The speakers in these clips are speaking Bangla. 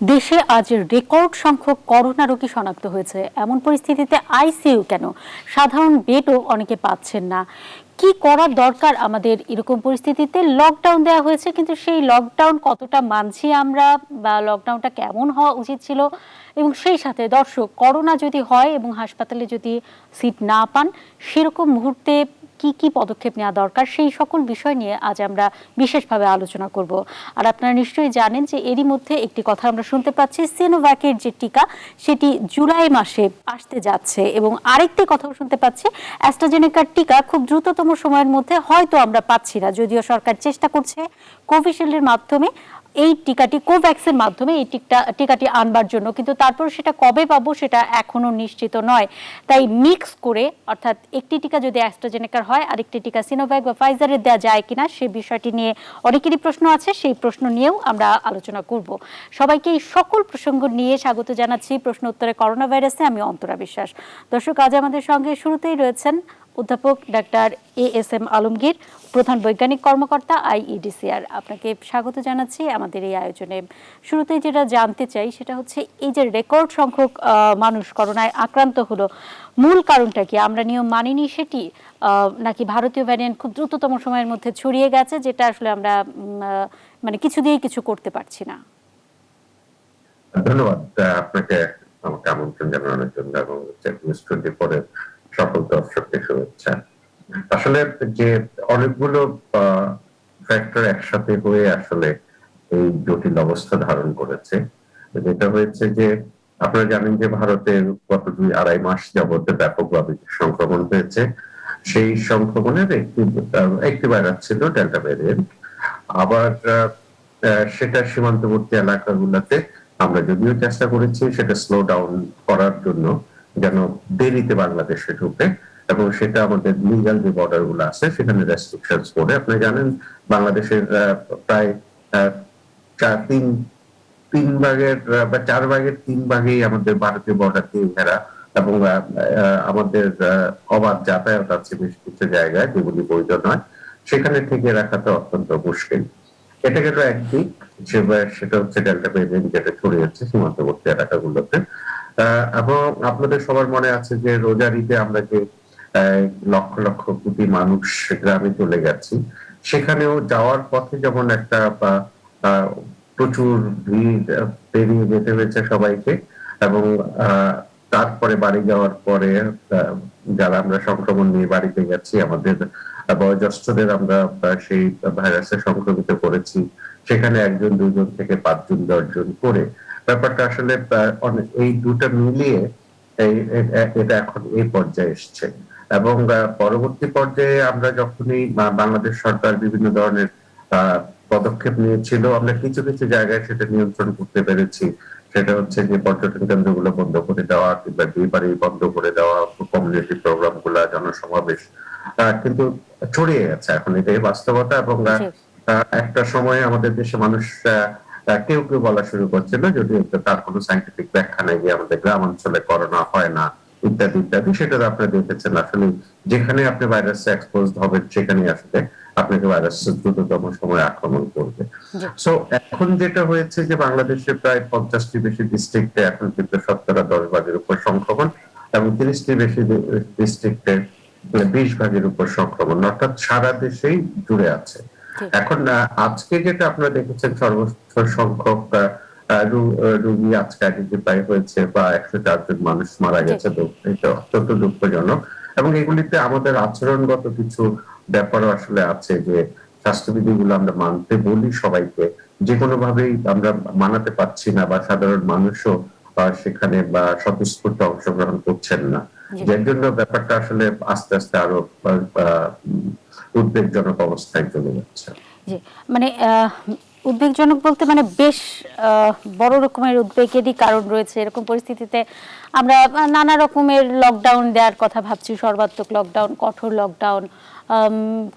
দেশে আজ রেকর্ড সংখ্যক করোনা রোগী শনাক্ত হয়েছে। এমন পরিস্থিতিতে আইসিইউ কেন, সাধারণ বেডও অনেকে পাচ্ছেন না। কি করার দরকার আমাদের এরকম পরিস্থিতিতে? লকডাউন দেওয়া হয়েছে, কিন্তু সেই লকডাউন কতটা মানছি আমরা, বা লকডাউনটা কেমন হওয়া উচিত ছিল? এবং সেই সাথে দর্শক, করোনা যদি হয় এবং হাসপাতালে যদি সিট না পান, সেরকম মুহূর্তে কি কি পদক্ষেপ নেওয়া দরকার, সেই সকল বিষয় নিয়ে আজ আমরা বিশেষভাবে আলোচনা করব। আর আপনারা নিশ্চয়ই জানেন যে এরই মধ্যে একটি কথা আমরা শুনতে পাচ্ছি, সিনোভ্যাকের যে টিকা সেটি জুলাই মাসে আসতে যাচ্ছে, এবং আরেকটি কথাও শুনতে পাচ্ছি, অ্যাস্ট্রাজেনেকার টিকা খুব দ্রুততম সময়ের মধ্যে হয়তো আমরা পাচ্ছি না, যদিও সরকার চেষ্টা করছে কোভিশিল্ডের মাধ্যমে এই টিকাটি, কোভ্যাক্সের মাধ্যমে এই টিকাটি আনবার জন্য, কিন্তু তারপর সেটা কবে পাবো সেটা এখনো নিশ্চিত নয়। তাই মিক্স করে, অর্থাৎ একটি টিকা যদি অ্যাস্ট্রাজেনেকার হয়, আরেকটি টিকা সিনোভ্যাক বা ফাইজারের দেওয়া যায় কিনা, সে বিষয়টি নিয়ে অনেকেরই প্রশ্ন আছে। সেই প্রশ্ন নিয়েও আমরা আলোচনা করব। সবাইকে এই সকল প্রসঙ্গ নিয়ে স্বাগত জানাচ্ছি প্রশ্ন উত্তরে করোনা ভাইরাসে। আমি অন্তরা বিশ্বাস। দর্শক, আজ আমাদের সঙ্গে শুরুতেই রয়েছেন অধ্যাপক ডাক্তার এএসএম আলমগীর, প্রধান বৈজ্ঞানিক কর্মকর্তা, আইইডিসিআর। আপনাকে স্বাগত জানাচ্ছি আমাদের এই আয়োজনে। শুরুতেই যেটা জানতে চাই সেটা হচ্ছে, এই যে রেকর্ড সংখ্যক মানুষ করোনায় আক্রান্ত হলো, মূল কারণটা কি? আমরা নিয়ম মানিনি সেটি, নাকি ভারতীয় ভ্যারিয়েন্ট খুব দ্রুততম সময়ের মধ্যে ছড়িয়ে গেছে, যেটা আসলে আমরা মানে কিছু দিয়ে কিছু করতে পারছি না? ধন্যবাদ আপনাকে আমাকে আমন্ত্রণ জানানোর জন্য, এবং নিউজ 24 সকল দর্শককে শুভেচ্ছা। আসলে যে অনেকগুলো ফ্যাক্টর একসাথে হয়ে আসলে এই জটিল অবস্থা ধারণ করেছে। যেটা হয়েছে যে, আপনারা জানেন যে ভারতের গত 2-2.5 মাস যাবত ব্যাপকভাবে সংক্রমণ হয়েছে। সেই সংক্রমণের একটি ভাইরাস ছিল ডেল্টা ভ্যারিয়েন্ট। আবার সেটা সীমান্তবর্তী এলাকাগুলোতে আমরা যদিও চেষ্টা করেছি সেটা স্লো ডাউন করার জন্য, যেন দেরিতে বাংলাদেশে ঢুকে, এবং সেটা আমাদের লিগাল যে বর্ডার গুলো আছে সেখানে রেস্ট্রিকশনস করে। আপনি জানেন বাংলাদেশের প্রায় তিন তিন ভাগের বা 4/3 আমাদের ভারতীয় বর্ডার দিয়ে ঘেরা, এবং আমাদের অবাধ যাতায়াত আছে বেশ কিছু জায়গায় যেগুলি বৈধ নয়, সেখানে থেকে রাখাটা অত্যন্ত মুশকিল। এটা গেল একদিক, সেটা হচ্ছে ডেল্টা ভ্যারিয়েন্ট যেটা ছড়িয়েছে সীমান্তবর্তী এলাকাগুলোতে। এবং আপনাদের সবার মনে আছে যে রোজার ঈদে আমরা যে লক্ষ লক্ষ কোটি মানুষ গ্রামে চলে গেছি, সেখানেও যাওয়ার পথে যেমন একটা প্রচুর ভিড় পেরিয়ে যেতে হয়েছে সবাইকে, এবং তারপরে বাড়ি যাওয়ার পরে যারা আমরা সংক্রমণ নিয়ে বাড়িতে গেছি, আমাদের বয়োজ্যেষ্ঠদের আমরা সেই ভাইরাসে সংক্রমিত করেছি। সেখানে 1-2 জন থেকে 5-10 জন করে ব্যাপারটা আসলে এই দুটো মিলিয়ে এটা এখন এই পর্যায়ে এসছে। এবং পরবর্তী পর্যায়ে আমরা যখনই বাংলাদেশ সরকার বিভিন্ন ধরনের পদক্ষেপ নিয়েছিল, আমরা কিছু কিছু জায়গায় সেটা নিয়ন্ত্রণ করতে পেরেছি। সেটা হচ্ছে যে পর্যটন কেন্দ্রগুলো বন্ধ করে দেওয়া, কিংবা বিয়ে বাড়ি বন্ধ করে দেওয়া, কমিউনিটি প্রোগ্রাম গুলা, জনসমাবেশ, কিন্তু ছড়িয়ে গেছে এখন, এটাই বাস্তবতা। এবং একটা সময় আমাদের দেশে মানুষ কেউ কেউ বলা শুরু করছিল, যদিও তার কোনো সাইন্টিফিক ব্যাখ্যা নেই, যে আমাদের গ্রাম অঞ্চলে করোনা হয় না ইত্যাদি ইত্যাদি। সেটা আপনারা দেখেছেন, আসলে যেখানে আপনি ভাইরাসে এক্সপোজ হবেন সেখানে আসলে আপনাকে ভাইরাস দ্রুততম সময় আক্রমণ করবে। সো এখন যেটা হয়েছে যে বাংলাদেশে প্রায় 50টি বেশি ডিস্ট্রিক্টে এখন কিন্তু 17-10 ভাগের উপর সংক্রমণ, এবং 30টি বেশি ডিস্ট্রিক্টে 20 ভাগের উপর সংক্রমণ, অর্থাৎ সারা দেশেই জুড়ে আছে। এখন আজকে যেটা আপনারা দেখেছেন, সর্বোচ্চ সংখ্যক রোগী আজকে আইডেন্টিফাই হয়েছে, বা 104 জন মানুষ মারা গেছে, তো এটা অত্যন্ত দুঃখজনক। এবং এগুলিতে আমাদের আচরণগত কিছু ব্যাপারও আসলে আছে, যে স্বাস্থ্যবিধি গুলো আমরা মানতে বলি সবাইকে, যে কোনো ভাবেই আমরা মানাতে পারছি না, বা সাধারণ মানুষও সেখানে বা স্বতঃস্ফূর্ত অংশগ্রহণ করছেন না, যার জন্য ব্যাপারটা আসলে আস্তে আস্তে আরো উদ্বেগজনক অবস্থায় চলে যাচ্ছে। জি, মানে উদ্বেগজনক বলতে মানে বেশ বড় রকমের উদ্বেগেরই কারণ রয়েছে। এরকম পরিস্থিতিতে আমরা নানা রকমের লকডাউন দেওয়ার কথা ভাবছি, সর্বাত্মক লকডাউন, কঠোর লকডাউন,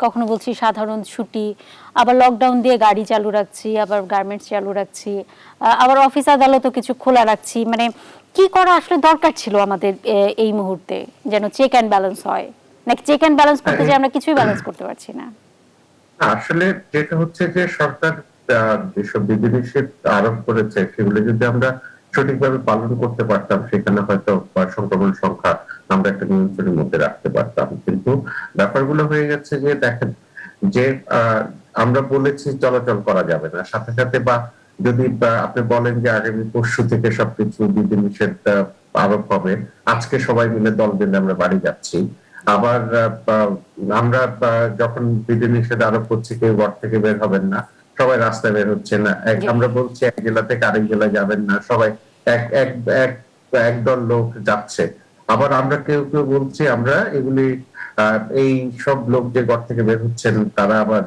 কখনো বলছি সাধারণ ছুটি, আবার লকডাউন দিয়ে গাড়ি চালু রাখছি, আবার গার্মেন্টস চালু রাখছি, আবার অফিস আদালতও কিছু খোলা রাখছি। মানে কি করা আসলে দরকার ছিল আমাদের এই মুহূর্তে, যেন চেক অ্যান্ড ব্যালেন্স হয়? নাকি চেক অ্যান্ড ব্যালেন্স করতে যে আমরা কিছুই ব্যালেন্স করতে পারছি না? আসলে যেটা হচ্ছে যে সরকার যেসব বিধিনিষেধ আরোপ করেছে সেগুলো যদি আমরা সঠিকভাবে পালন করতে পারতাম, সেখানে হয়তো সংক্রমণ সংখ্যা আমরা একটা নিয়ন্ত্রণের মধ্যে রাখতে পারতাম। কিন্তু ব্যাপারগুলো হয়ে গেছে যে দেখেন যে আমরা বলেছি চলাচল করা যাবে না, সাথে সাথে বা যদি আপনি বলেন যে আগামী পরশু থেকে সবকিছু বিধিনিষেধ আরোপ হবে, আজকে সবাই মিলে দল বেঁধে আমরা বাড়ি যাচ্ছি, আবার আমরা যখন বিধিনিষেধ আরোপ করছি কেউ ঘর থেকে বের হবেন না, সবাই রাস্তায় বের হচ্ছে না, আমরা বলছি এক জেলা থেকে আরেক জেলায় যাবেন না, সবাই এক এক এক একদল লোক যাচ্ছে, আবার আমরা কেউ কেউ বলছি আমরা এগুলি এই সব লোক যে ঘর থেকে বের হচ্ছেন তারা আবার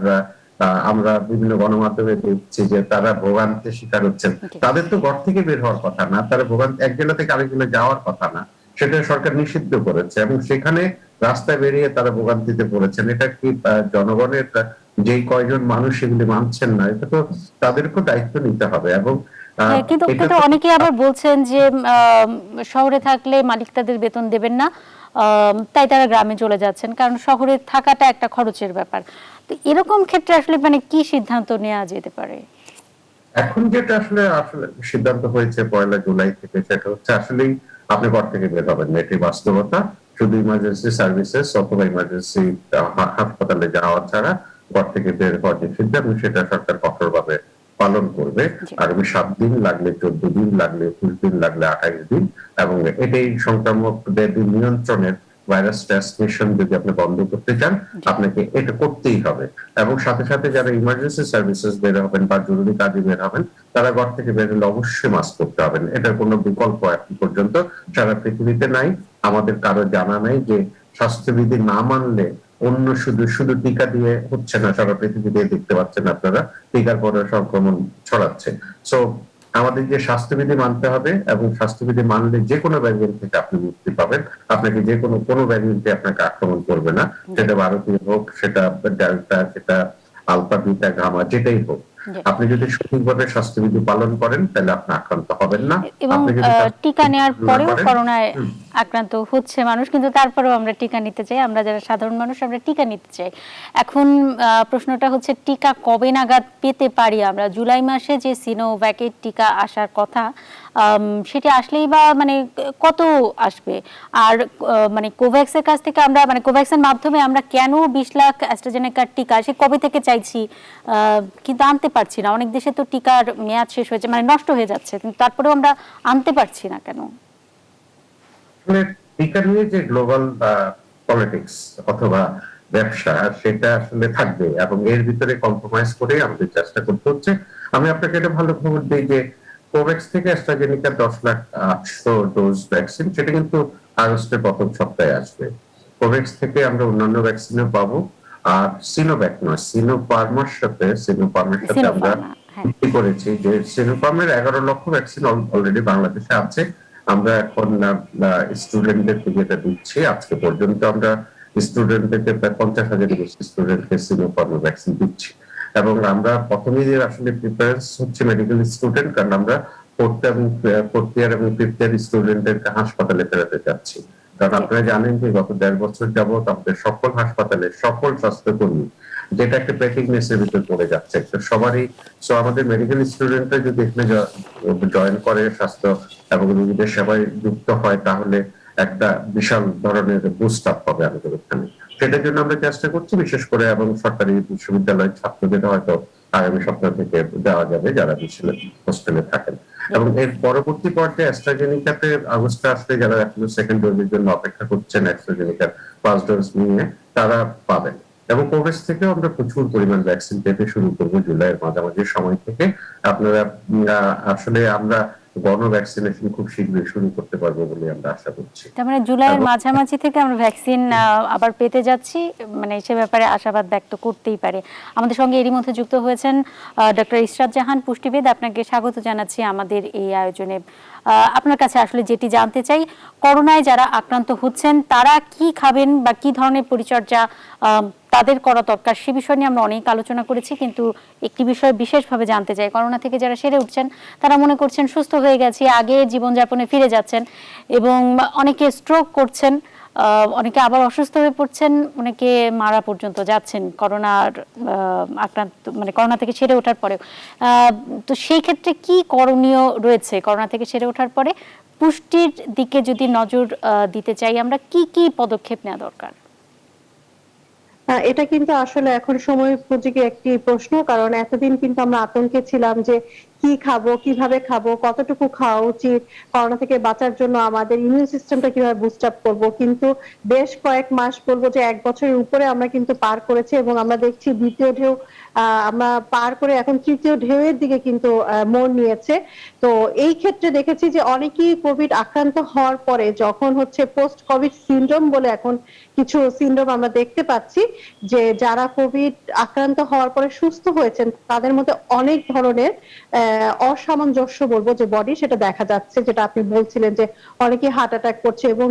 আমরা বিভিন্ন গণমাধ্যমে দেখছি যে তারা ভোগান্তির শিকার হচ্ছেন। তাদের তো ঘর থেকে বের হওয়ার কথা না, তারা ভোগান্তি এক জেলা থেকে আরেক জেলায় যাওয়ার কথা না, সেটা সরকার নিষিদ্ধ করেছে এবং সেখানে রাস্তায় বেরিয়ে তারা ভোগান্তিতে পড়েছেন। এটা কি জনগণের যেই কয়জন মানুষ এগুলি মানছেন না, এটা তো তাদেরকেও দায়িত্ব নিতে হবে। এবং কিন্তু কিন্তু অনেকে আবার বলছেন যে শহরে থাকলে মালিক তাদের বেতন দেবেন না, তাই তারা গ্রামে চলে যাচ্ছেন, কারণ শহরে থাকাটা একটা খরচের ব্যাপার। তো এরকম ক্ষেত্রে আসলে মানে কি সিদ্ধান্ত নেওয়া যেতে পারে? এখন যেটা আসলে আসলে সিদ্ধান্ত হয়েছে 1 জুলাই থেকে, সেটা হচ্ছে আসলেই আপনি ঘর থেকে বের হবেন না, এটি বাস্তবতা। শুধু ইমার্জেন্সি সার্ভিসেস অথবা ইমার্জেন্সি হাসপাতালে যাওয়া ছাড়া ঘর থেকে বের হওয়া নিষিদ্ধ, এবং সেটা সরকার কঠোরভাবে পালন করবে। আগামী 7 দিন লাগলে, 14 দিন লাগলে, 21 দিন লাগলে, 28 দিন, এবং এটাই সংক্রামকদের নিয়ন্ত্রণের ভাইরাস ট্রান্সমিশন যদি আপনি বন্ধ করতে চান আপনাকে এটা করতেই হবে। এবং সাথে সাথে যারা ইমার্জেন্সি সার্ভিসেস বের হবেন বা জরুরি কাজে বের হবেন, তারা ঘর থেকে বের হলে অবশ্যই মাস্ক পরতে হবেন। এটার কোনো বিকল্প এখন পর্যন্ত সারা পৃথিবীতে নাই, আমাদের কারো জানা নাই যে স্বাস্থ্যবিধি না মানলে অন্য শুধু শুধু টিকা দিয়ে হচ্ছে না, সারা পৃথিবীতে দেখতে পাচ্ছেন আপনারা টিকার পরে সংক্রমণ ছড়াচ্ছে। সো আমাদের যে স্বাস্থ্যবিধি মানতে হবে, এবং স্বাস্থ্যবিধি মানলে যে কোনো ভ্যারিয়েন্ট থেকে আপনি মুক্তি পাবেন, আপনাকে যে কোনো ভ্যারিয়েন্টে আপনাকে আক্রমণ করবে না, সেটা ভারতীয় হোক, সেটা ডেল্টা, সেটা আলফা, বিটা, গামা, যেটাই হোক। আপনি যদি সঠিকভাবে স্বাস্থ্যবিধি পালন করেন তাহলে আপনি আক্রান্ত হবেন না। এবং টিকা নেওয়ার পরেও করোনায় আক্রান্ত হচ্ছে মানুষ, কিন্তু তারপরেও আমরা টিকা নিতে চাই, আমরা যারা সাধারণ মানুষ আমরা টিকা নিতে চাই। এখন প্রশ্নটা হচ্ছে টিকা কবে নাগাদ পেতে পারি আমরা? জুলাই মাসে যে সিনোভ্যাকের টিকা আসার কথা, সেটা আসলেই বা মানে কত আসবে? আর মানে কোভ্যাক্সের কাছ থেকে আমরা মানে কোভ্যাক্সের মাধ্যমে আমরা কেন 20 লাখ অ্যাস্ট্রাজেনেকার টিকা সে কবে থেকে চাইছি, কিন্তু আনতে পারছি না। অনেক দেশে তো টিকার মেয়াদ শেষ হয়েছে, মানে নষ্ট হয়ে যাচ্ছে, কিন্তু তারপরেও আমরা আনতে পারছি না কেন? টিকা নিয়ে যে গ্লোবাল পলিটিক্স অথবা ব্যবসা, সেটা আসলে থাকবে, এবং এর ভিতরে কম্প্রোমাইজ করে আমাদের চেষ্টা করতে হচ্ছে। আমি আপনাকে একটা ভালো খবর দিই যে কোভ্যাক্স থেকে অ্যাস্ট্রাজেনেকা 10,08,000 ডোজ ভ্যাকসিন, সেটা কিন্তু আগস্টের প্রথম সপ্তাহে আসবে। কোভ্যাক্স থেকে আমরা অন্যান্য ভ্যাকসিনও পাবো। আর সিনোভ্যাক নয়, সিনোফার্মের সাথে আমরা চুক্তি করেছি যে সিনোফার্মের 11 লক্ষ ভ্যাকসিন অলরেডি বাংলাদেশে আছে। আমরা এখন স্টুডেন্টদেরকে যেটা দিচ্ছি, আজকে পর্যন্ত আমরা স্টুডেন্টদেরকে প্রায় 50,000-এর বেশি স্টুডেন্টকে সিনোফার্ম ভ্যাকসিন দিচ্ছি। এবং আমরা প্রথমেই আসলে প্রিপারেন্স হচ্ছে মেডিকেল স্টুডেন্ট, কারণ আমরা ফোর্থ ইয়ার এবং ফিফথ ইয়ার স্টুডেন্টদেরকে হাসপাতালে ফেরাতে চাচ্ছি। কারণ আপনারা জানেন যে গত 1.5 বছর যাবত আমাদের সকল হাসপাতালে সকল স্বাস্থ্যকর্মী যেটা একটা প্রেটিকনেসের ভিতর পড়ে যাচ্ছে, তো সবারই। সো আমাদের মেডিকেল স্টুডেন্টরা যদি এখানে জয়েন করে, স্বাস্থ্য এবং রোগীদের সেবায় যুক্ত হয়, তাহলে একটা বিশাল ধরনের বুস্ট আপ হবে আমাদের এখানে। সেটার জন্য আমরা চেষ্টা করছি বিশেষ করে, এবং সরকারি বিশ্ববিদ্যালয়ের ছাত্রদের হয়তো আগামী সপ্তাহ থেকে দেওয়া যাবে যারা হোস্টেলে থাকেন। এবং এর পরবর্তী পর্যায়ে অ্যাস্ট্রাজেনিকাতে আগস্টে আসলে যারা এখনো সেকেন্ড ডোজের জন্য অপেক্ষা করছেন অ্যাস্ট্রাজেনিকার ফার্স্ট ডোজ নিয়ে, তারা পাবেন। এবং কোভিড থেকে আমরা প্রচুর পরিমাণ ভ্যাকসিন পেতে শুরু করবো জুলাইয়ের মাঝামাঝি সময় থেকে। আপনারা আসলে আমরা গণ ভ্যাকসিনেশন খুব শীঘ্রই শুরু করতে পারবো বলে আমরা আশা করছি। তার মানে জুলাইয়ের মাঝামাঝি থেকে আমরা ভ্যাকসিন আবার পেতে যাচ্ছি, মানে সে ব্যাপারে আশাবাদ ব্যক্ত করতেই পারে। আমাদের সঙ্গে এরই মধ্যে যুক্ত হয়েছেন ডক্টর ইশরাত জাহান, পুষ্টিবিদ। আপনাকে স্বাগত জানাচ্ছি আমাদের এই আয়োজনে। আপনার কাছে আসলে যেটি জানতে চাই, করোনায় যারা আক্রান্ত হচ্ছেন তারা কি খাবেন বা কি ধরনের পরিচর্যা তাদের করা দরকার, সে বিষয় নিয়ে আমরা অনেক আলোচনা করেছি, কিন্তু একটি বিষয় বিশেষভাবে জানতে চাই। করোনা থেকে যারা সেরে উঠছেন তারা মনে করছেন সুস্থ হয়ে গেছে, আগে জীবনযাপনে ফিরে যাচ্ছেন, এবং অনেকে স্ট্রোক করছেন, অনেকে আবার অসুস্থ হয়ে পড়ছেন, অনেকে মারা পর্যন্ত যাচ্ছেন করোনার আক্রান্ত, মানে করোনা থেকে সেরে ওঠার পরেও। তো সেই ক্ষেত্রে কি করণীয় রয়েছে করোনা থেকে সেরে ওঠার পরে? পুষ্টির দিকে যদি নজর দিতে চাই আমরা, কি কি পদক্ষেপ নেওয়া দরকার? এটা কিন্তু আসলে এখন সময় উপযোগী একটি প্রশ্ন, কারণ এতদিন কিন্তু আমরা আতঙ্কে ছিলাম যে কি খাবো, কিভাবে খাবো, কতটুকু খাওয়া উচিত, করোনা থেকে বাঁচার জন্য আমাদের ইমিউন সিস্টেমটা কিভাবে বুস্ট আপ করবো। কিন্তু বেশ কয়েক মাস, বলবো যে 1 বছরের উপরে আমরা কিন্তু পার করেছি, এবং আমরা দেখছি দ্বিতীয় ঢেউ আমরা পার করে এখন তৃতীয় ঢেউয়ের দিকে কিন্তু মোড় নিয়েছে। তো এই ক্ষেত্রে দেখেছি যে অনেকেই কোভিড আক্রান্ত হওয়ার পরে যখন হচ্ছে পোস্ট কোভিড সিনড্রোম বলে এখন কিছু সিনড্রোম আমরা দেখতে পাচ্ছি, যে যারা কোভিড আক্রান্ত হওয়ার পরে সুস্থ হয়েছেন তাদের মধ্যে অনেক ধরনের অসামঞ্জস্য, বলবো যে বডি, সেটা দেখা যাচ্ছে। যেটা আপনি বলছিলেন যে অনেকে হার্ট অ্যাটাক করছে, এবং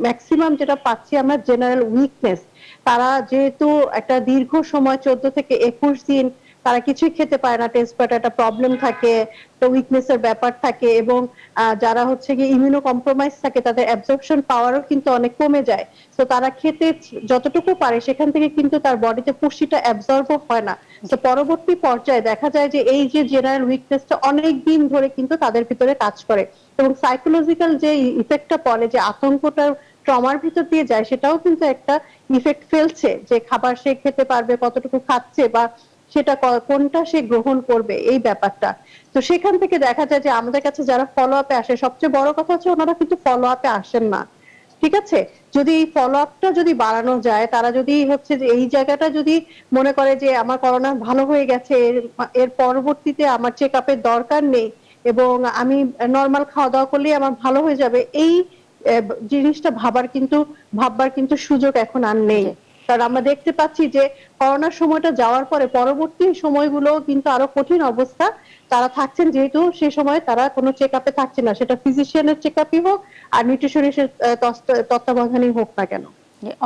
ম্যাক্সিমাম যেটা পাচ্ছি আমরা জেনারেল উইকনেস। তারা যেহেতু একটা দীর্ঘ সময় 14 থেকে 21 দিন তারা কিছুই খেতে পারে না, টেস্ট প্যাড একটা প্রবলেম থাকে, তো উইকনেস এর ব্যাপার থাকে, এবং যারা হচ্ছে কি ইমিউনো কম্প্রোমাইজ থাকে তাদের অ্যাবজর্পশন পাওয়ারও কিন্তু অনেক কমে যায়। তো তারা খেতে যতটুকু পারে সেখান থেকে কিন্তু তার বডিতে পুষ্টিটা অ্যাবজর্বও হয় না। তো পরবর্তী পর্যায়ে দেখা যায় যে এই যে জেনারেল উইকনেসটা অনেক দিন ধরে কিন্তু তাদের ভিতরে কাজ করে, এবং সাইকোলজিক্যাল যে ইফেক্টটা পড়ে, যে আতঙ্কটার ট্রমার ভিতর দিয়ে যায়, সেটাও কিন্তু একটা ইফেক্ট ফেলছে, যে খাবার সে খেতে পারবে, কতটুকু খাচ্ছে, বা সেটা কোনটা সে গ্রহণ করবে, এই ব্যাপারটা। তো সেখান থেকে দেখা যায় যে আমাদের কাছে যারা ফলো আপে আসে, সবচেয়ে বড় কথা হচ্ছে ওনারা কিন্তু ফলো আপে আসেন না। ঠিক আছে, যদি এই ফলো আপটা যদি বাড়ানো যায়, তারা যদি হচ্ছে যে এই জায়গাটা যদি মনে করে যে আমার করোনা ভালো হয়ে গেছে, এর পরবর্তীতে আমার চেক আপের দরকার নেই, এবং আমি নর্মাল খাওয়া দাওয়া করলেই আমার ভালো হয়ে যাবে, এই জিনিসটা ভাববার কিন্তু সুযোগ এখন আর নেই। জি। কারণ আমরা দেখতে পাচ্ছি যে করোনার সময়টা যাওয়ার পরে পরবর্তী সময়গুলো কিন্তু আরো কঠিন অবস্থা তারা থাকছেন, যেহেতু সে সময় তারা কোনো চেক আপে থাকছে না, সেটা ফিজিশিয়ানের চেক আপই হোক আর নিউট্রিশনিস্টের তত্ত্বাবধানেই হোক না কেন।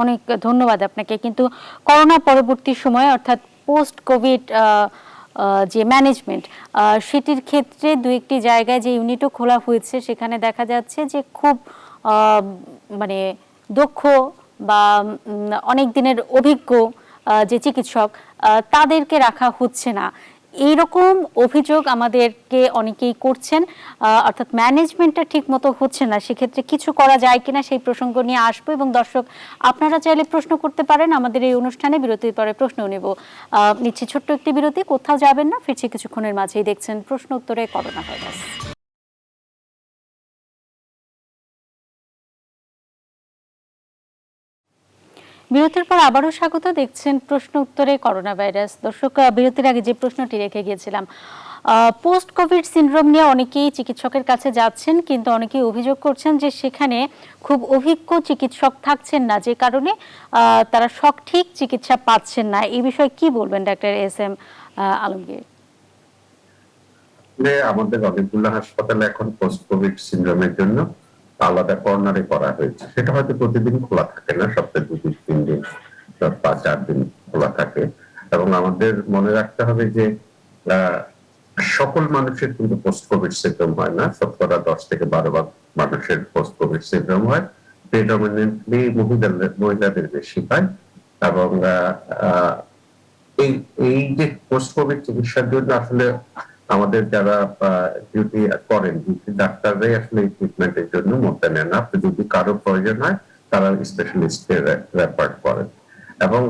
অনেক ধন্যবাদ আপনাকে। কিন্তু করোনা পরবর্তী সময়ে, অর্থাৎ পোস্ট কোভিড যে ম্যানেজমেন্ট, সেটির ক্ষেত্রে দু একটি জায়গায় যে ইউনিটও খোলা হয়েছে, সেখানে দেখা যাচ্ছে যে খুব আহ, মানে দক্ষ বা অনেক দিনের অভিজ্ঞ যে চিকিৎসক, তাদেরকে রাখা হচ্ছে না। এইরকম অভিযোগ আমাদেরকে অনেকেই করছেন, অর্থাৎ ম্যানেজমেন্টটা ঠিক মতো হচ্ছে না। সেক্ষেত্রে কিছু করা যায় কিনা সেই প্রসঙ্গ নিয়ে আসবো, এবং দর্শক আপনারা চাইলে প্রশ্ন করতে পারেন আমাদের এই অনুষ্ঠানে। বিরতির পরে প্রশ্ন নেব। নিচ্ছি ছোট্ট একটি বিরতি, কোথাও যাবেন না, ফিরছি কিছুক্ষণের মাঝেই। দেখছেন প্রশ্ন উত্তরে করোনা ভাইরাস। বিরতির পর আবারও স্বাগত। দেখছেন প্রশ্ন উত্তরে করোনা ভাইরাস। দর্শক, বিরতির আগে যে প্রশ্নটি রেখে গিয়েছিলাম, পোস্ট কোভিড সিনড্রোম নিয়ে অনেকেই চিকিৎসকের কাছে যাচ্ছেন, কিন্তু অনেকেই অভিযোগ করছেন যে সেখানে খুব অভিজ্ঞ চিকিৎসক থাকছেন না, যে কারণে তারা সঠিক চিকিৎসা পাচ্ছেন না। এই বিষয়ে কি বলবেন ডাক্তার এস.এম. আলমগীর? আমাদের অনেকগুলো হাসপাতালে এখন পোস্ট কোভিড সিনড্রোমের জন্য আলাদা কর্নারে করা হয়েছে। সেটা হয়তো প্রতিদিন খোলা থাকে না, সপ্তাহে 2-3 দিন বা 4 দিন খোলা থাকে। এবং আমাদের মনে রাখতে হবে যে সকল মানুষের কিন্তু পোস্ট কোভিড সিনড্রোম হয় না। শতকরা 10 থেকে 12 ভাগ মানুষের পোস্ট কোভিড সিনড্রোম হয়। প্রেডমিনেন্টলি মহিলাদের বেশি হয়। এবং এই যে পোস্ট কোভিড চিকিৎসার জন্য আসলে আমাদের যারা ডিউটি করেন, ডিউটি ডাক্তাররাই আসলে এই ট্রিটমেন্টের জন্য মধ্যে নেন। আপনি যদি কারো প্রয়োজন হয় তারা স্পেশালিস্টকে রেফার করেন। এবং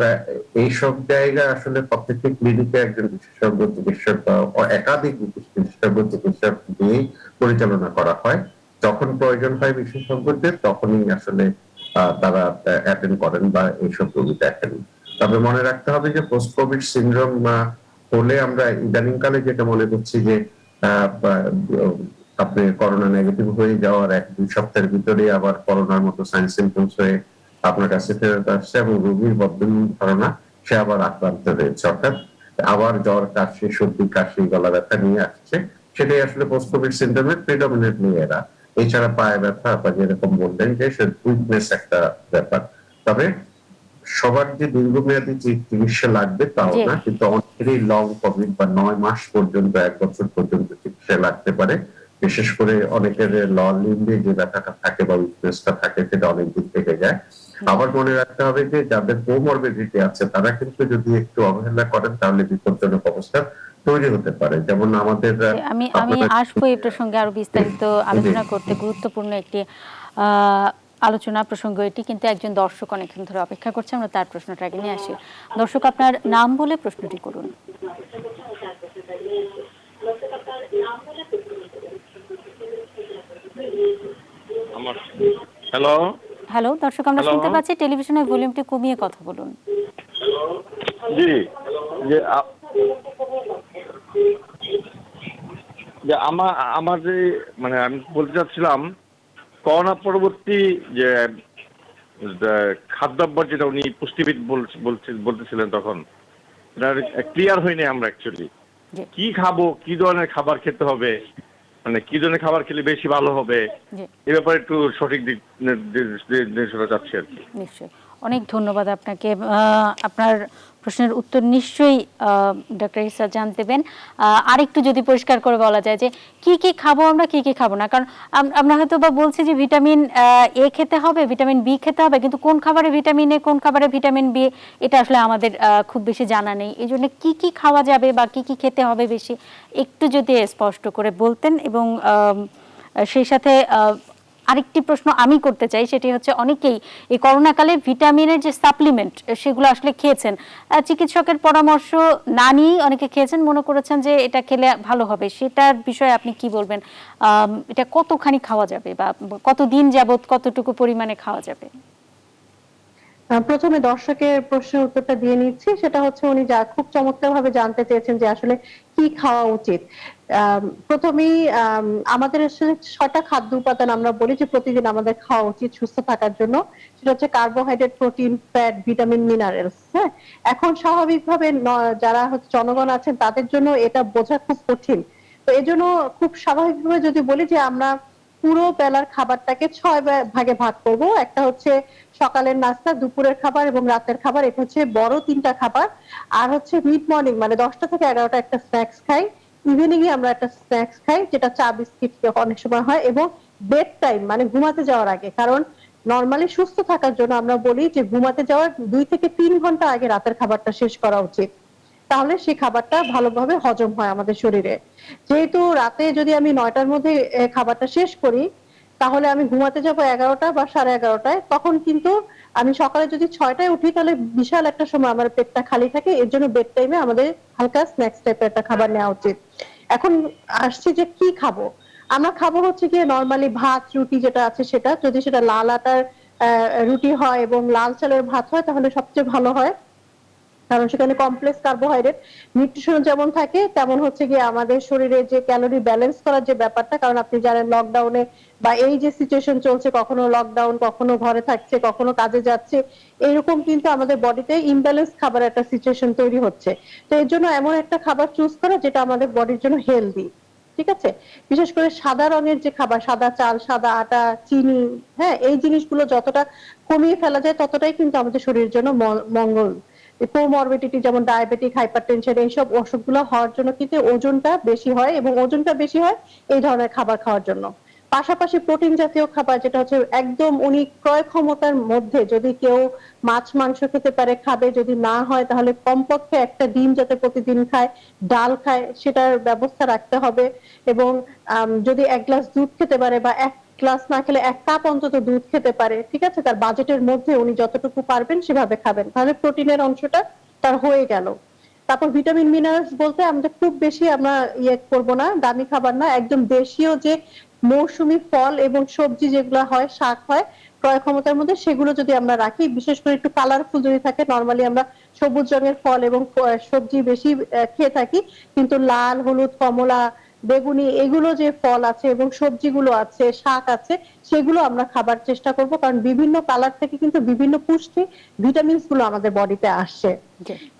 এইসব জায়গায় আসলে প্রত্যেকটি ক্লিনিকে একজন বিশেষজ্ঞ চিকিৎসক বা একাধিক বিশেষজ্ঞ চিকিৎসক দিয়েই পরিচালনা করা হয়। যখন প্রয়োজন হয় বিশেষজ্ঞদের, তখনই আসলে তারা অ্যাটেন্ড করেন বা এইসব রোগী দেখেন। তবে মনে রাখতে হবে যে পোস্ট কোভিড সিনড্রোম হলে আমরা ইদানিং কালে যেটা মনে করছি যে আপনি করোনা নেগেটিভ হয়ে যাওয়ার 1-2 সপ্তাহের ভিতরে আবার করোনার মতো সাইন সিমটমস হয়ে আপনার কাছে ফেরত আসছে, এবং রোগীর বর্তমান ধারণা সে আবার আক্রান্ত হয়েছে, অর্থাৎ আবার জ্বর, কাশি, সর্দি, কাশি, গলা ব্যথা নিয়ে আসছে। সেটাই আসলে পোস্ট কোভিড সিনড্রোমের প্রিডমিনেন্টলি এরা। এছাড়া পায়ে ব্যথা বা যেরকম বললেন যে উইকনেস একটা ব্যাপার। তবে সবার যে দীর্ঘমেয়াদী চিকিৎসা লাগবে তাও না, কিন্তু অনেকেরই লং কোভিড বা 9 মাস পর্যন্ত, 1 বছর পর্যন্ত চিকিৎসা লাগতে পারে। বিশেষ করে অনেকের লিম্বে যে ব্যথাটা থাকে বা উইকনেসটা থাকে, সেটা অনেকদিন থেকে যায়। আবার মনে রাখতে হবে যে যাদের কোমরবিডিটি আছে তারা কিন্তু যদি একটু অবহেলা করেন তাহলে বিপজ্জনক অবস্থা তৈরি হতে পারে। যেমন আমাদের আমি আমি আপনারা আসবো এই প্রসঙ্গে আরো বিস্তারিত আলোচনা করতে। গুরুত্বপূর্ণ একটি আলোচনা প্রসঙ্গ এটি, কিন্তু একজন দর্শক অনেকক্ষণ ধরে অপেক্ষা করছে, আমরা তার প্রশ্নটা আগে নিয়ে আসি। দর্শক, আপনার নাম বলে প্রশ্নটি করুন। হ্যালো হ্যালো দর্শক, আমরা হ্যালো শুনতে পাচ্ছি, টেলিভিশনের ভলিউমটি কমিয়ে কথা বলুন। জি, যে যে আমার যে মানে আমি বলতে চাচ্ছিলাম করোনা পরবর্তী যে খাদ্যাভ্যাস যেটা উনি পুষ্টিবিদ বলতেছিলেন তখন ক্লিয়ার হয়নি আমরা অ্যাকচুয়ালি জি কি খাবো, কি ধরনের খাবার খেতে হবে, মানে কি ধরনের খাবার খেলে বেশি ভালো হবে, জি এ ব্যাপারে একটু সঠিক দিক নির্দেশনা চাচ্ছি আর কি। নিশ্চয়ই, অনেক ধন্যবাদ আপনাকে। আপনার প্রশ্নের উত্তর নিশ্চয়ই ডক্টর ইসরাত জান দেবেন। আরেকটু যদি পরিষ্কার করে বলা যায় যে কি কি খাবো আমরা, কি কি খাবো না, কারণ আমরা হয়তো বা বলছি যে ভিটামিন এ খেতে হবে, ভিটামিন বি খেতে হবে, কিন্তু কোন খাবারে ভিটামিন এ, কোন খাবারে ভিটামিন বি, এটা আসলে আমাদের খুব বেশি জানা নেই। এই জন্য কি কি খাওয়া যাবে বা কি কি খেতে হবে বেশি একটু যদি স্পষ্ট করে বলতেন। এবং সেই সাথে আরেকটি প্রশ্ন আমি করতে চাই, সেটি হচ্ছে অনেকেই এই করোনাকালে ভিটামিনের যে সাপ্লিমেন্ট সেগুলো আসলে খেয়েছেন, চিকিৎসকের পরামর্শ না নিয়েই অনেকে খেয়েছেন, মনে করেছেন যে এটা খেলে ভালো হবে। সেটার বিষয়ে আপনি কি বলবেন? এটা কতখানি খাওয়া যাবে বা কতদিন যাবত কতটুকু পরিমাণে খাওয়া যাবে? প্রথমে দর্শকের প্রশ্নের উত্তরটা দিয়ে নিচ্ছি। সেটা হচ্ছে উনি যা খুব চমৎকার ভাবে জানতে চেয়েছেন যে আসলে কি খাওয়া উচিত। প্রথমেই আমাদের আসলে ৬টা খাদ্য উপাদান আমরা বলি যে প্রতিদিন আমাদের খাওয়া উচিত সুস্থ থাকার জন্য। সেটা হচ্ছে carbohydrate, protein, fat, vitamin, minerals. হ্যাঁ, এখন স্বাভাবিকভাবে যারা হচ্ছে জনগণ আছেন তাদের জন্য এটা বোঝা খুব কঠিন। তো এই জন্য খুব স্বাভাবিকভাবে যদি বলি যে আমরা পুরো বেলার খাবারটাকে ৬ ভাগে ভাগ করব। একটা হচ্ছে সকালের নাস্তা, দুপুরের খাবার এবং রাতের খাবার। এটা হচ্ছে বড় ৩টা খাবার। আর হচ্ছে মিড মর্নিং মানে ১০টা থেকে ১১টা একটা স্ন্যাক্স খাই। ইভিনিং এ আমরা একটা স্ন্যাক্স খাই, যেটা চা বিস্কিট অনেক সময় হয়। এবং বেড টাইম মানে ঘুমাতে যাওয়ার আগে, কারণ নরমালি সুস্থ থাকার জন্য আমরা বলি যে ঘুমাতে যাওয়ার ২ থেকে ৩ ঘন্টা আগে রাতের খাবারটা শেষ করা উচিত। তাহলে সেই খাবারটা ভালোভাবে হজম হয় আমাদের শরীরে। যেহেতু রাতে যদি আমি ৯টার মধ্যে খাবারটা শেষ করি, তাহলে আমি ঘুমাতে যাব ১১টা বা ১১:৩০, তখন কিন্তু আমি সকালে যদি ৬টায় উঠি তাহলে বিশাল একটা সময় আমার পেটটা খালি থাকে। এর জন্য বেড টাইমে আমাদের হালকা স্ন্যাক্স টাইপের একটা খাবার নেওয়া উচিত। এখন আসছি যে কি খাবো? আমরা খাবো হচ্ছে গিয়ে নরমালি ভাত, রুটি যেটা আছে সেটা। যদি সেটা লাল আটার রুটি হয় এবং লাল চালের ভাত হয় তাহলে সবচেয়ে ভালো হয়। কারণ সেখানে কমপ্লেক্স কার্বোহাইড্রেট নিউট্রিশন যেমন থাকে, তেমন হচ্ছে গিয়ে আমাদের শরীরে যে ক্যালোরি ব্যালেন্স করার যে ব্যাপারটা, কারণ আপনি জানেন লকডাউনে বা এই যে সিচুয়েশন চলছে, কখনো লকডাউন, কখনো ঘরে থাকছে, কখনো কাজে যাচ্ছে, এইরকম কিন্তু আমাদের বডিতে ইমব্যালেন্স খাবার একটা সিচুয়েশন তৈরি হচ্ছে। তো এর জন্য এমন একটা খাবার চুজ করা যেটা আমাদের বডির জন্য হেলদি। ঠিক আছে, বিশেষ করে সাদা রঙের যে খাবার, সাদা চাল, সাদা আটা, চিনি, হ্যাঁ, এই জিনিসগুলো যতটা কমিয়ে ফেলা যায় ততটাই কিন্তু আমাদের শরীরের জন্য মঙ্গল। কোমরবিডিটি যেমন ডায়াবেটিক, হাইপারটেনশন, এইসব অসুখগুলো হওয়ার জন্য কিন্তু ওজনটা বেশি হয়, এবং ওজনটা বেশি হয় এই ধরনের খাবার খাওয়ার জন্য। পাশাপাশি প্রোটিন জাতীয় খাবার, যেটা হচ্ছে একদম উনি ক্রয় ক্ষমতার মধ্যে, যদি কেউ মাছ মাংস খেতে পারে খাবে, যদি না হয় তাহলে কমপক্ষে একটা ডিম যাতে প্রতিদিন খায়, ডাল খায়, সেটার ব্যবস্থা রাখতে হবে। এবং যদি ১ গ্লাস দুধ খেতে পারে বা ১ গ্লাস না খেলে ১ কাপ অন্তত দুধ খেতে পারে, ঠিক আছে, তার বাজেটের মধ্যে উনি যতটুকু পারবেন সেভাবে খাবেন, তাহলে প্রোটিনের অংশটা তার হয়ে গেল। তারপর ভিটামিন মিনারেলস বলতে আমাদের খুব বেশি আমরা করব না, দামি খাবার না, একদম দেশীয় যে মৌসুমী ফল এবং সবজি যেগুলো হয়, শাক হয় ক্রয় ক্ষমতার মধ্যে, সেগুলো যদি আমরা রাখি, বিশেষ করে একটু কালারফুল যদি থাকে, নরমালি আমরা সবুজ রঙের ফল এবং সবজি বেশি খেয়ে থাকি, কিন্তু লাল, হলুদ, কমলা, বেগুনি, এগুলো যে ফল আছে এবং সবজিগুলো আছে, শাক আছে, সেগুলো আমরা খাবার চেষ্টা করব, কারণ বিভিন্ন কালার থেকে কিন্তু বিভিন্ন পুষ্টি ভিটামিনস গুলো আমাদের বডিতে আসছে।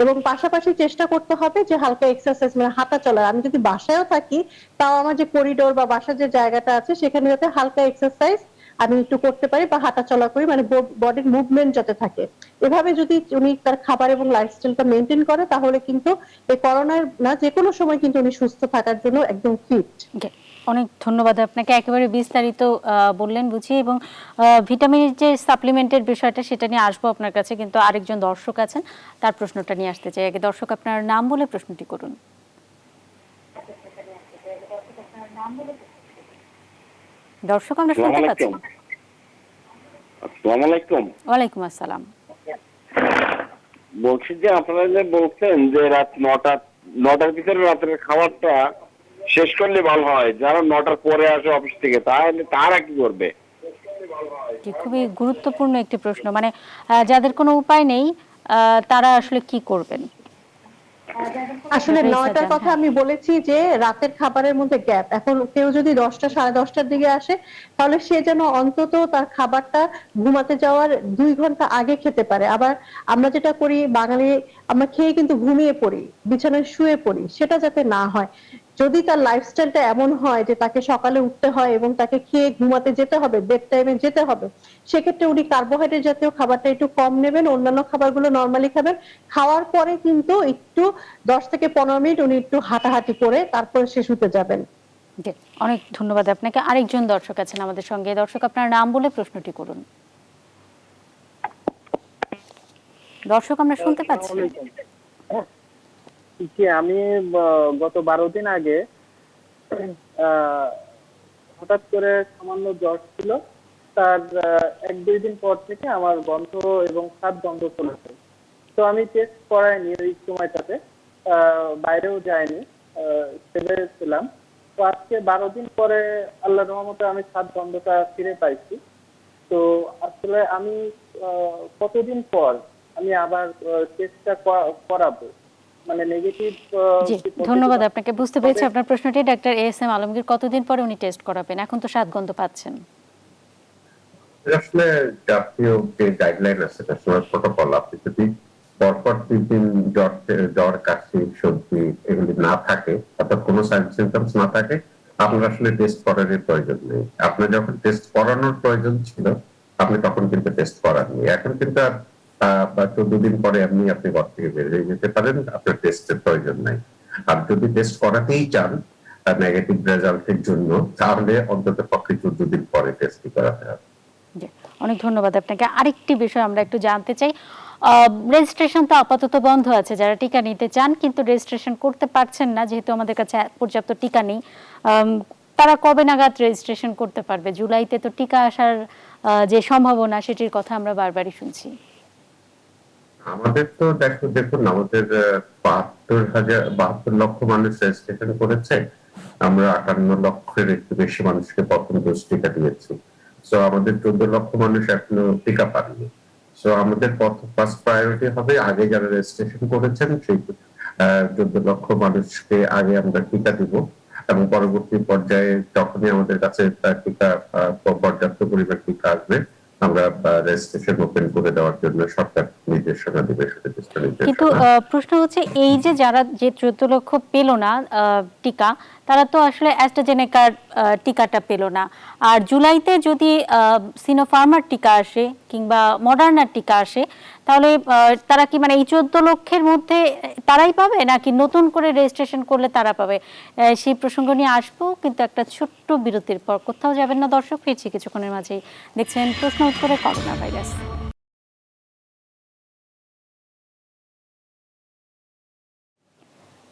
এবং পাশাপাশি চেষ্টা করতে হবে যে হালকা এক্সারসাইজ মানে হাঁটা চলা। আমি যদি বাসায়ও থাকি তাও আমার যে করিডোর বা বাসার যে জায়গাটা আছে সেখানে যাতে হালকা এক্সারসাইজ আমি একটু করতে পারি বা হাঁটা চলা করি, মানে বডির মুভমেন্ট যাতে থাকে। এভাবে যদি উনি তার খাবার এবং লাইফস্টাইলটা মেনটেন করে তাহলে কিন্তু এই করোনার না যে কোনো সময় কিন্তু উনি সুস্থ থাকার জন্য একদম ফিট। অনেক ধন্যবাদ আপনাকে, একেবারে বিস্তারিত বললেন বুঝি, এবং ভিটামিনের যে সাপ্লিমেন্টের বিষয়টা সেটা নিয়ে আসবো আপনার কাছে, কিন্তু আরেকজন দর্শক আছেন, তার প্রশ্নটা নিয়ে আসতে চাই আগে। দর্শক, আপনার নাম বলে প্রশ্নটি করুন। দর্শক, আমরা শুনতে পাচ্ছি না। আসসালামু আলাইকুম। ওয়ালাইকুম আসসালাম। বলছি যে আপনারা যে বলছেন যে রাত নটার ভিতরে রাতের খাবারটা শেষ করলে ভালো হয়, যারা 9টার পরে আসে অফিস থেকে তাহলে তারা কি করবে? খুবই গুরুত্বপূর্ণ একটি প্রশ্ন, মানে যাদের কোনো উপায় নেই তারা আসলে কি করবেন? আসলে 9টার কথা আমি বলেছি যে রাতের খাবারের মধ্যে গ্যাপ। এখন কেউ যদি 10টা 10:30টার দিকে আসে, তাহলে সে যেন অন্তত তার খাবারটা ঘুমাতে যাওয়ার 2 ঘন্টা আগে খেতে পারে। আবার আমরা যেটা করি বাঙালি, আমরা খেয়ে কিন্তু ঘুমিয়ে পড়ি, বিছানায় শুয়ে পড়ি, সেটা যাতে না হয়। যদি তার লাইফস্টাইলটা এমন হয় যে তাকে সকালে উঠতে হয় এবং তাকে খেয়ে ঘুমাতে যেতে হবে, বেড টাইমে যেতে হবে, সেক্ষেত্রে উনি কার্বোহাইড্রেট জাতীয় খাবারটা একটু কম নেবেন, অন্যান্য খাবারগুলো নরমালি খাবেন। খাওয়ার পরে কিন্তু একটু 10 থেকে 15 মিনিট উনি একটু হাঁটাহাঁটি করে তারপরে সে শুতে যাবেন। জি, অনেক ধন্যবাদ আপনাকে। আরেকজন দর্শক আছেন আমাদের সঙ্গে। দর্শক, আপনার নাম বলে প্রশ্নটি করুন। দর্শক, আমরা শুনতে পাচ্ছি। আমি গত 12 দিন আগে হঠাৎ করে সামান্য জ্বর ছিল, তার 1-2 দিন পর থেকে আমার গন্ধ এবং স্বাদ বন্ধ চলেছে। তো আমি টেস্ট করাইনি ওই সময়টাতে, বাইরেও যাইনি, সেভে ছিলাম। তো আজকে 12 দিন পরে আল্লাহর রহমতে আমি স্বাদ গন্ধটা ফিরে পাইছি। তো আসলে আমি কতদিন পর আমি আবার টেস্টটা করাবো, মানে নেগেটিভ? জি, ধন্যবাদ আপনাকে, বুঝতে পেরেছি আপনার প্রশ্নটি। ডাক্তার ASM আলমগীর, কতদিন পরে উনি টেস্ট করাবেন? এখন তো স্বাদ গন্ধ পাচ্ছেন। আসলে জাতীয় যে গাইডলাইন আছে, ন্যাশনাল প্রটোকল, আপনি যদি পরপর 3 দিন জ্বর কাশি সর্দি এগুলি না থাকে, অর্থাৎ কোনো সাইন সিমটমস না থাকে, আপনার আসলে টেস্ট করানোর প্রয়োজন নেই। আপনার যখন টেস্ট করানোর প্রয়োজন ছিল, আপনি তখন কিন্তু টেস্ট করাননি। এখন কিন্তু আর 14 দিন পরে এমনি আপনি ঘর থেকে বের হয়ে যেতে পারেন, আপনার টেস্টের প্রয়োজন নাই। আর যদি টেস্ট করাতেই চান নেগেটিভ রেজাল্টের জন্য, তাহলে অন্তত পক্ষে 14 দিন পরে টেস্ট করাতে হবে। অনেক ধন্যবাদ আপনাকে। আরেকটি বিষয় আমরা একটু জানতে চাই, রেজিস্ট্রেশন তো আপাতত বন্ধ আছে, যারা টিকা নিতে চান কিন্তু রেজিস্ট্রেশন করতে পারছেন না যেহেতু আমাদের কাছে পর্যাপ্ত টিকা নেই, তারা কবে নাগাদ রেজিস্ট্রেশন করতে পারবে? জুলাইতে তো টিকা আসার যে সম্ভাবনা সেটির কথা আমরা বারবারই শুনছি। আমাদের তো দেখুন আমাদের 72 লক্ষ মানুষ রেজিস্ট্রেশন করেছে। আমরা 58 লক্ষের একটু বেশি মানুষকে প্রথম ডোজ টিকা দিয়েছি। সো আমাদের 14 লক্ষ মানুষ এখনো টিকা পাননি। সো আমাদের ফার্স্ট প্রায়োরিটি হবে আগে যারা রেজিস্ট্রেশন করেছেন সেই 14 লক্ষ মানুষকে আগে আমরা টিকা দিব, এবং পরবর্তী পর্যায়ে যখনই আমাদের কাছে টিকা পর্যাপ্ত পরিমাণ টিকা আসবে, আমরা রেজিস্ট্রেশন ওপেন করে দেওয়ার জন্য সরকার নির্দেশনা দেবে। কিন্তু প্রশ্ন হচ্ছে, এই যে যারা যে 14 লক্ষ পেল না টিকা, তারা তো আসলে অ্যাস্ট্রাজেনেকার টিকাটা পেল না। আর জুলাইতে যদি সিনোফার্মার টিকা আসে কিংবা মডার্নার টিকা আসে, তাহলে তারা কি মানে এই 14 লক্ষের মধ্যে তারাই পাবে, নাকি নতুন করে রেজিস্ট্রেশন করলে তারা পাবে? সেই প্রসঙ্গ নিয়ে আসবো, কিন্তু একটা ছোট্ট বিরতির পর। কোথাও যাবেন না দর্শক, ফিরছি কিছুক্ষণের মাঝেই। দেখছেন প্রশ্ন উত্তরে করোনা ভাইরাস।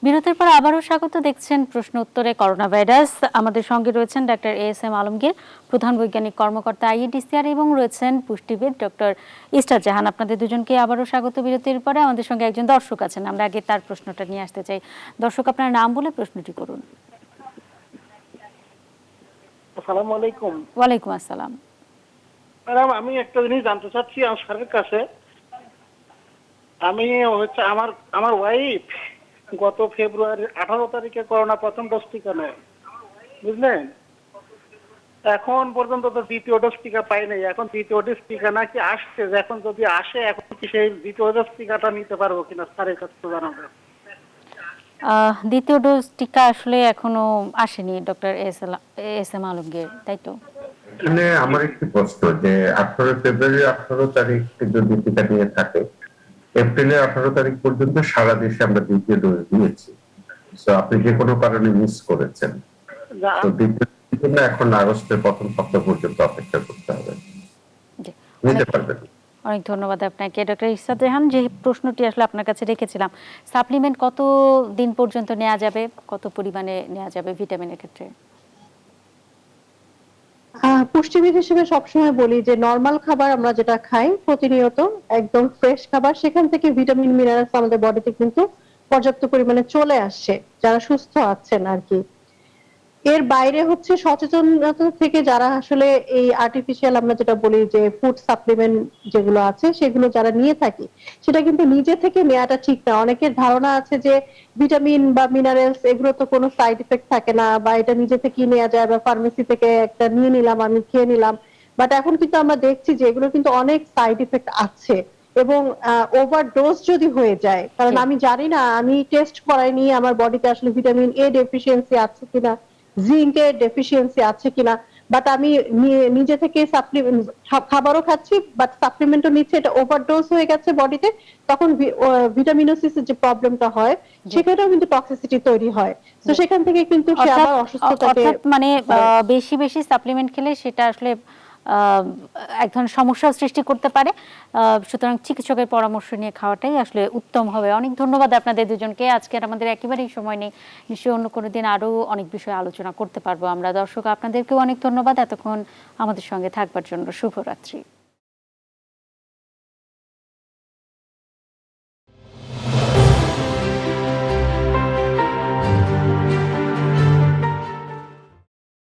বিরতির পর আবারও স্বাগত। দেখছেন প্রশ্ন উত্তরে করোনা ভাইরাস। আমাদের সঙ্গে রয়েছেন ডাক্তার ASM আলমগীর, প্রধান বৈজ্ঞানিক কর্মকর্তা IUDCR, এবং রয়েছেন পুষ্টিবিদ ডক্টর ইস্টার জাহান। আপনাদের দুজনকে আবারও স্বাগত বিরতির পরে। আমাদের সঙ্গে একজন দর্শক আছেন, আমরা আগে তার প্রশ্নটা নিয়ে আসতে চাই। দর্শক, আপনার নাম বলে প্রশ্নটি করুন। আসসালামু আলাইকুম। ওয়ালাইকুম আসসালাম। ম্যাডাম, আমি একটা জিনিস জানতে চাচ্ছি আমার স্যারের কাছে। আমি হচ্ছে আমার ওয়াইফ গত ফেব্রুয়ারির 18 তারিখে করোনা প্রথম ডোজ টিকা নেয়, বুঝলেন? এখন পর্যন্ত তো দ্বিতীয় ডোজ টিকা পাই নাই। এখন দ্বিতীয় ডোজ টিকা নাকি আসছে, এখন যদি আসে এখন কি সেই দ্বিতীয় ডোজ টিকাটা নিতে পারবো কিনা স্যারের কাছে তো জানাবেন। দ্বিতীয় ডোজ টিকা আসলে এখনো আসেনি ডক্টর ASM আলমগীর, তাই তো? এখানে আমার একটি প্রশ্ন, যে ফেব্রুয়ারি 18 তারিখ যদি টিকা নিয়ে থাকে, এপ্রিলের 18 তারিখ পর্যন্ত সারা দেশে আমরা দ্বিতীয় ডোজ দিয়েছি। সো আপনি যে কোনো কারণে মিস করেছেন। তো দ্বিতীয় জন্য এখন আগস্টের প্রথম সপ্তাহ পর্যন্ত অপেক্ষা করতে হবে, জি, নিতে পারবেন। অনেক ধন্যবাদ আপনাকে ডক্টর ইরশাদ জাহান। যে প্রশ্নটি আসলে আপনার কাছে রেখেছিলাম, সাপ্লিমেন্ট কত দিন পর্যন্ত নেওয়া যাবে, কত পরিমাণে নেওয়া যাবে ভিটামিনের ক্ষেত্রে? পুষ্টিবিদ হিসেবে সবসময় বলি যে নর্মাল খাবার আমরা যেটা খাই প্রতিনিয়ত, একদম ফ্রেশ খাবার, সেখান থেকে ভিটামিন মিনারেলস আমাদের বডিতে কিন্তু পর্যাপ্ত পরিমাণে চলে আসছে যারা সুস্থ আছেন আর কি। এর বাইরে হচ্ছে সচেতনতা থেকে যারা আসলে এই আর্টিফিশিয়াল আমরা যেটা বলি যে ফুড সাপ্লিমেন্ট যেগুলো আছে সেগুলো যারা নিয়ে থাকি, সেটা কিন্তু নিজে থেকে নেওয়াটা ঠিক না। অনেকের ধারণা আছে যে ভিটামিন বা মিনারেলস এগুলো তো কোনো সাইড ইফেক্ট থাকে না, বা এটা নিজে থেকেই নেওয়া যায়, বা ফার্মেসি থেকে একটা নিয়ে নিলাম, আমি খেয়ে নিলাম। বাট এখন কিন্তু আমরা দেখছি যে এগুলো কিন্তু অনেক সাইড ইফেক্ট আছে, এবং ওভারডোজ যদি হয়ে যায়, কারণ আমি জানি না, আমি টেস্ট করাইনি আমার বডিতে আসলে ভিটামিন এ ডেফিসিয়েন্সি আছে কিনা, জিঙ্কের ডেফিসিয়েন্সি আছে কিনা, বাট আমি নিজে থেকে সাপ্লিমেন্ট খাবারও খাচ্ছি বাট সাপ্লিমেন্টও নিচ্ছি, এটা ওভারডোজ হয়ে গেছে বডিতে, তখন ভিটামিনোসিসের যে প্রবলেমটা হয় সেখানেও কিন্তু টক্সিসিটি তৈরি হয়। তো সেখান থেকে কিন্তু সে আবার অসুস্থতাকে, অর্থাৎ মানে বেশি বেশি সাপ্লিমেন্ট খেলে সেটা আসলে এক ধরনের সমস্যাও সৃষ্টি করতে পারে। সুতরাং চিকিৎসকের পরামর্শ নিয়ে খাওয়াটাই আসলে উত্তম হবে। অনেক ধন্যবাদ আপনাদের দুজনকে। আজকের আমাদের একেবারেই সময় নেই, নিশ্চয়ই অন্য কোনো দিন আরো অনেক বিষয়ে আলোচনা করতে পারবো আমরা। দর্শক আপনাদেরকেও অনেক ধন্যবাদ এতক্ষণ আমাদের সঙ্গে থাকবার জন্য। শুভরাত্রি।